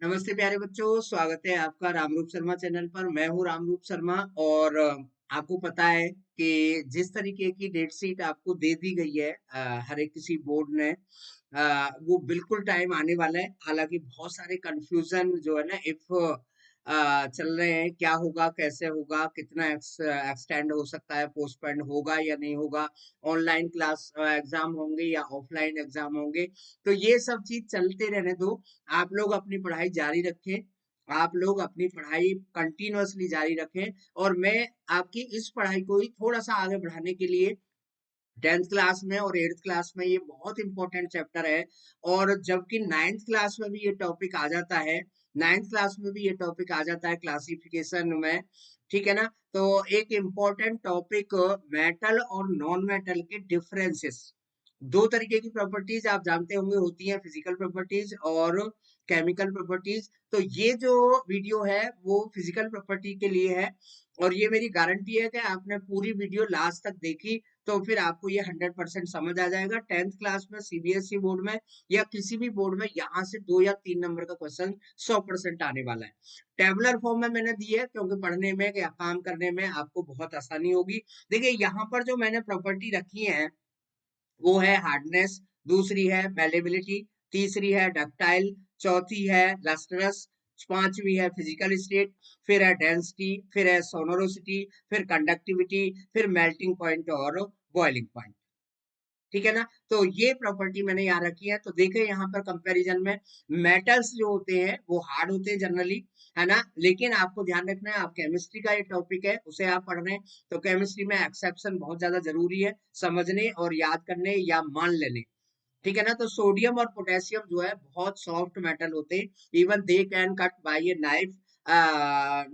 नमस्ते प्यारे बच्चों, स्वागत है आपका रामरूप शर्मा चैनल पर। मैं हूँ रामरूप शर्मा और आपको पता है कि जिस तरीके की डेट शीट आपको दे दी गई है हर एक किसी बोर्ड ने वो बिल्कुल टाइम आने वाला है। हालांकि बहुत सारे कंफ्यूजन जो है ना इफ चल रहे हैं, क्या होगा, कैसे होगा, कितना एक्सटेंड हो सकता है, पोस्टपोन होगा या नहीं होगा, ऑनलाइन क्लास एग्जाम होंगे या ऑफलाइन एग्जाम होंगे। तो ये सब चीज चलते रहने दो। आप लोग अपनी पढ़ाई जारी रखें, आप लोग अपनी पढ़ाई कंटिन्यूअसली जारी रखें और मैं आपकी इस पढ़ाई को ही थोड़ा सा आगे बढ़ाने के लिए 10th क्लास में और 8th क्लास में ये बहुत इंपॉर्टेंट चैप्टर है। और जबकि 9th क्लास में भी ये टॉपिक आ जाता है, 9th क्लास में भी ये टॉपिक आ जाता है क्लासिफिकेशन में, ठीक है ना। तो एक इम्पोर्टेंट टॉपिक मेटल और नॉन मेटल के डिफरेंसेस। दो तरीके की प्रॉपर्टीज आप जानते होंगे होती हैं, फिजिकल प्रॉपर्टीज और केमिकल प्रॉपर्टीज। तो ये जो वीडियो है वो फिजिकल प्रॉपर्टी के लिए है और ये मेरी गारंटी है कि आपने पूरी वीडियो लास्ट तक देखी तो फिर आपको ये 100% समझ आ जाएगा। 10th क्लास में सीबीएसई बोर्ड में या किसी भी बोर्ड में यहाँ से 2 या 3 नंबर का क्वेश्चन 100% आने वाला है। टेबुलर फॉर्म में मैंने दी है क्योंकि पढ़ने में या काम करने में आपको बहुत आसानी होगी। देखिए यहाँ पर जो मैंने प्रॉपर्टी रखी है वो है हार्डनेस, दूसरी है मैलेबिलिटी, तीसरी है डक्टाइल, चौथी है लस्ट्रस, पांचवी है फिजिकल स्टेट, फिर है डेंसिटी, फिर है सोनोरोसिटी, फिर कंडक्टिविटी, फिर मेल्टिंग पॉइंट और बॉइलिंग पॉइंट। ठीक है ना। तो ये प्रॉपर्टी मैंने यहाँ रखी है। तो देखें यहाँ पर कंपैरिजन में मेटल्स जो होते हैं वो हार्ड होते हैं जनरली, है ना। लेकिन आपको ध्यान रखना है, आप केमिस्ट्री का ये टॉपिक है उसे आप पढ़ रहे हैं तो केमिस्ट्री में एक्सेप्शन बहुत ज्यादा जरूरी है समझने और याद करने या मान लेने। ठीक है ना। तो सोडियम और पोटेशियम जो है बहुत सॉफ्ट मेटल होते हैं, even they can cut by a knife.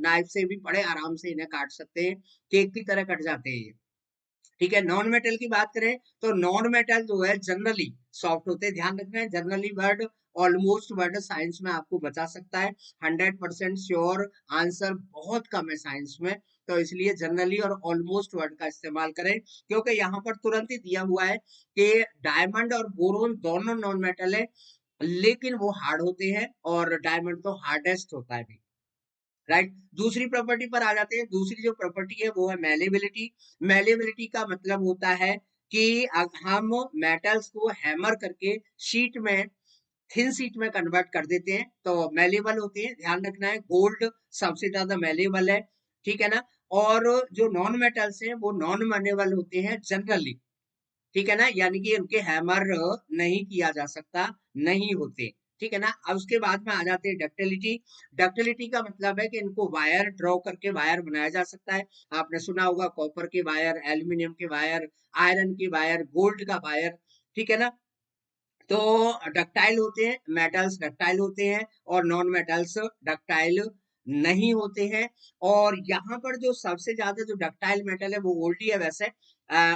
Knife से भी बड़े आराम से इन्हें काट सकते हैं, केक की तरह कट जाते हैं ये। ठीक है। नॉन मेटल की बात करें तो नॉन मेटल जो है जनरली सॉफ्ट होते हैं। ध्यान रखना है generally word, almost word science में आपको बचा सकता है। 100% श्योर आंसर बहुत कम है साइंस में, तो इसलिए जनरली और ऑलमोस्ट वर्ड का इस्तेमाल करें क्योंकि यहाँ पर तुरंत ही दिया हुआ है कि डायमंड और बोरोन दोनों नॉन मेटल है लेकिन वो हार्ड होते हैं और डायमंड तो हार्डेस्ट होता है भी। राइट। दूसरी प्रॉपर्टी पर आ जाते हैं। दूसरी जो प्रॉपर्टी है वो है मेलेबिलिटी। मेलेबिलिटी का मतलब होता है कि हम मेटल्स को हैमर करके शीट में, थिन शीट में कन्वर्ट कर देते हैं तो मेलेबल होते हैं। ध्यान रखना है गोल्ड सबसे ज्यादा मेलेबल है, ठीक है ना। और जो नॉन मेटल्स हैं वो नॉन मेलेबल होते हैं जनरली, ठीक है ना, यानी कि उनके हैमर नहीं किया जा सकता, नहीं होते। ठीक है ना। अब उसके बाद में आ जाते हैं डक्टिलिटी। डक्टिलिटी का मतलब है कि इनको वायर ड्रॉ करके वायर बनाया जा सकता है। आपने सुना होगा कॉपर के वायर, एल्यूमिनियम के वायर, आयरन के वायर, गोल्ड का वायर, ठीक है ना। तो डक्टाइल होते हैं, मेटल्स डक्टाइल होते हैं और नॉन मेटल्स डक्टाइल नहीं होते हैं। और यहाँ पर जो सबसे ज्यादा जो डक्टाइल मेटल है वो गोल्ड ही है वैसे,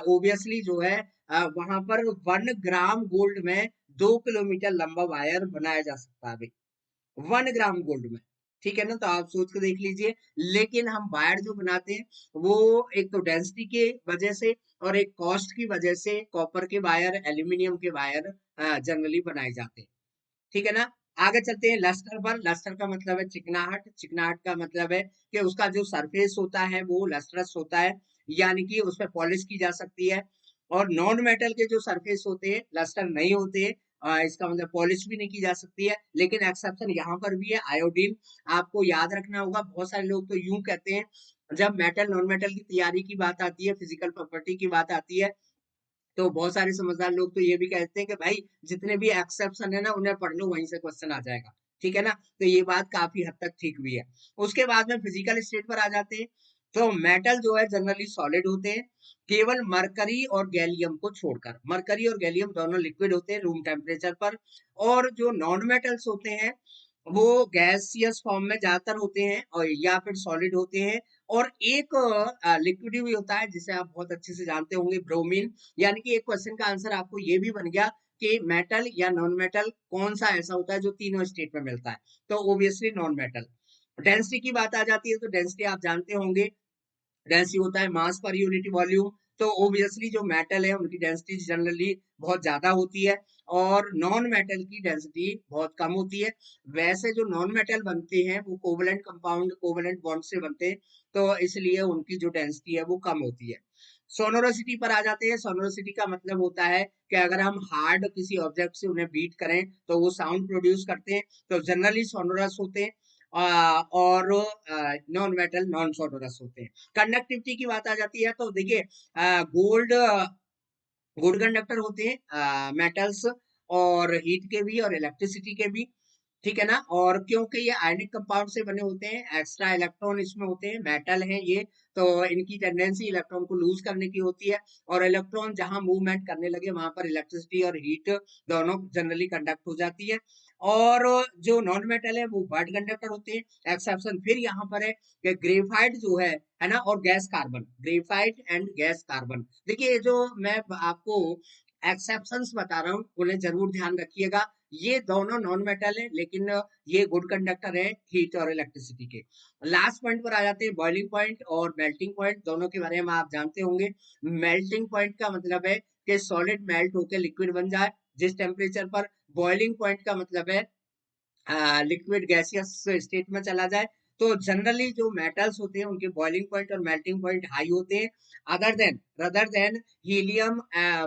ओबियसली जो है वहां पर 1 ग्राम गोल्ड में 2 किलोमीटर लंबा वायर बनाया जा सकता है भाई, 1 ग्राम गोल्ड में। ठीक है ना। तो आप सोच के देख लीजिए। लेकिन हम वायर जो बनाते हैं वो एक तो डेंसिटी के वजह से और एक कॉस्ट की वजह से कॉपर के वायर, एल्यूमिनियम के वायर जनरली बनाए जाते हैं। ठीक है ना। आगे चलते हैं लस्टर पर। लस्टर का मतलब है चिकनाहट। चिकनाहट का मतलब है कि उसका जो सरफेस होता है वो लस्ट्रस होता है, यानी कि उसमें पॉलिश की जा सकती है। और नॉन मेटल के जो सरफेस होते हैं लस्टर नहीं होते हैं, इसका मतलब पॉलिश भी नहीं की जा सकती है। लेकिन एक्सेप्शन यहाँ पर भी है, आयोडीन। आपको याद रखना होगा, बहुत सारे लोग तो यूं कहते हैं जब मेटल नॉन मेटल की तैयारी की बात आती है, फिजिकल प्रॉपर्टी की बात आती है, तो बहुत सारे समझदार लोग तो ये भी कहते हैं कि भाई जितने भी एक्सेप्शन है ना उन्हें पढ़ लो, वहीं से क्वेश्चन आ जाएगा। ठीक है ना। तो ये बात काफी हद तक ठीक भी है। उसके बाद में फिजिकल स्टेट पर आ जाते हैं। तो मेटल जो है जनरली सॉलिड होते हैं, केवल मरकरी और गैलियम को छोड़कर। मरकरी और गैलियम दोनों लिक्विड होते हैं रूम टेम्परेचर पर। और जो नॉन मेटल्स होते हैं वो गैसियस फॉर्म में ज्यादातर होते हैं और या फिर सॉलिड होते हैं। और एक लिक्विड भी होता है जिसे आप बहुत अच्छे से जानते होंगे, ब्रोमीन। यानी कि एक क्वेश्चन का आंसर आपको ये भी बन गया कि मेटल या नॉन मेटल कौन सा ऐसा होता है जो तीनों स्टेट में मिलता है, तो ओबियसली नॉन मेटल। डेंसिटी की बात आ जाती है तो डेंसिटी आप जानते होंगे, डेंसिटी होता है मास पर यूनिट वॉल्यूम। तो ऑब्वियसली जो मेटल है उनकी डेंसिटी जनरली बहुत ज्यादा होती है और नॉन मेटल की डेंसिटी बहुत कम होती है। वैसे जो नॉन मेटल बनते हैं वो कोवलेंट कंपाउंड कोवलेंट बॉन्ड से बनते हैं, तो इसलिए उनकी जो डेंसिटी है वो कम होती है। सोनोरोसिटी पर आ जाते हैं। सोनोरोसिटी का मतलब होता है कि अगर हम हार्ड किसी ऑब्जेक्ट से उन्हें बीट करें तो वो साउंड प्रोड्यूस करते हैं, तो जनरली सोनोरस होते हैं। और नॉन मेटल नॉन सोनोरस होते हैं। कंडक्टिविटी की बात आ जाती है तो देखिए, गोल्ड गुड कंडक्टर होते हैं मेटल्स, और हीट के भी और इलेक्ट्रिसिटी के भी, ठीक है ना। और क्योंकि ये आयनिक कंपाउंड से बने होते हैं, एक्स्ट्रा इलेक्ट्रॉन इसमें होते हैं, मेटल हैं ये, तो इनकी टेंडेंसी इलेक्ट्रॉन को लूज करने की होती है, और इलेक्ट्रॉन जहां मूवमेंट करने लगे वहां पर इलेक्ट्रिसिटी और हीट दोनों जनरली कंडक्ट हो जाती है। और जो नॉन मेटल है वो बर्ड कंडक्टर होते हैं। एक्सेप्शन फिर यहाँ पर है कि ग्रेफाइट जो है ना, और gas carbon, graphite and gas carbon. देखिए ये जो मैं आपको एक्सेप्शंस बता रहा हूँ उन्हें जरूर ध्यान रखिएगा। ये दोनों नॉन मेटल है, लेकिन ये गुड कंडक्टर है हीट और इलेक्ट्रिसिटी के। लास्ट पॉइंट पर आ जाते हैं बॉइलिंग पॉइंट और मेल्टिंग पॉइंट, दोनों के बारे में आप जानते होंगे। मेल्टिंग पॉइंट का मतलब है कि सॉलिड मेल्ट होकर लिक्विड बन जाए जिस टेम्परेचर पर। बॉइलिंग पॉइंट का मतलब है लिक्विड गैसियस स्टेट में चला जाए। तो जनरली जो मेटल्स होते हैं उनके बॉइलिंग पॉइंट और मेल्टिंग पॉइंट हाई होते हैं, other than helium,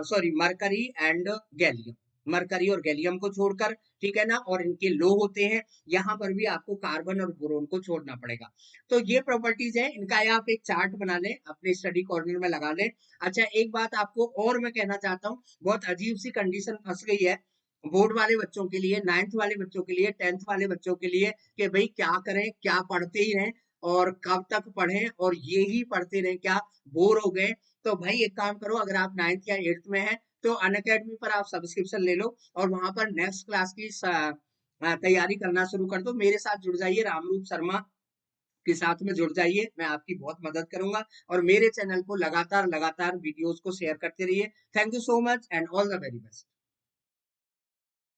sorry mercury and gallium, mercury और गैलियम को छोड़कर, ठीक है ना। और इनके लो होते हैं, यहाँ पर भी आपको कार्बन और बोरोन को छोड़ना पड़ेगा। तो ये प्रॉपर्टीज है इनका, आप एक चार्ट बना लें अपने स्टडी कॉर्नर में लगा लें। अच्छा एक बात आपको और मैं कहना चाहता हूँ, बहुत अजीब सी कंडीशन फंस गई है बोर्ड वाले बच्चों के लिए, 9th वाले बच्चों के लिए, 10th वाले बच्चों के लिए, कि भाई क्या करें, क्या पढ़ते ही रहें और कब तक पढ़ें और ये ही पढ़ते रहें, क्या बोर हो गए। तो भाई एक काम करो, अगर आप 9th या 8th में हैं तो अनअकैडमी पर आप सब्सक्रिप्शन ले लो और वहां पर नेक्स्ट क्लास की तैयारी करना शुरू कर दो। मेरे साथ जुड़ जाइए, रामरूप शर्मा के साथ में जुड़ जाइए, मैं आपकी बहुत मदद करूंगा। और मेरे चैनल को लगातार लगातार वीडियोस को शेयर करते रहिए। Thank you so much and all the very best.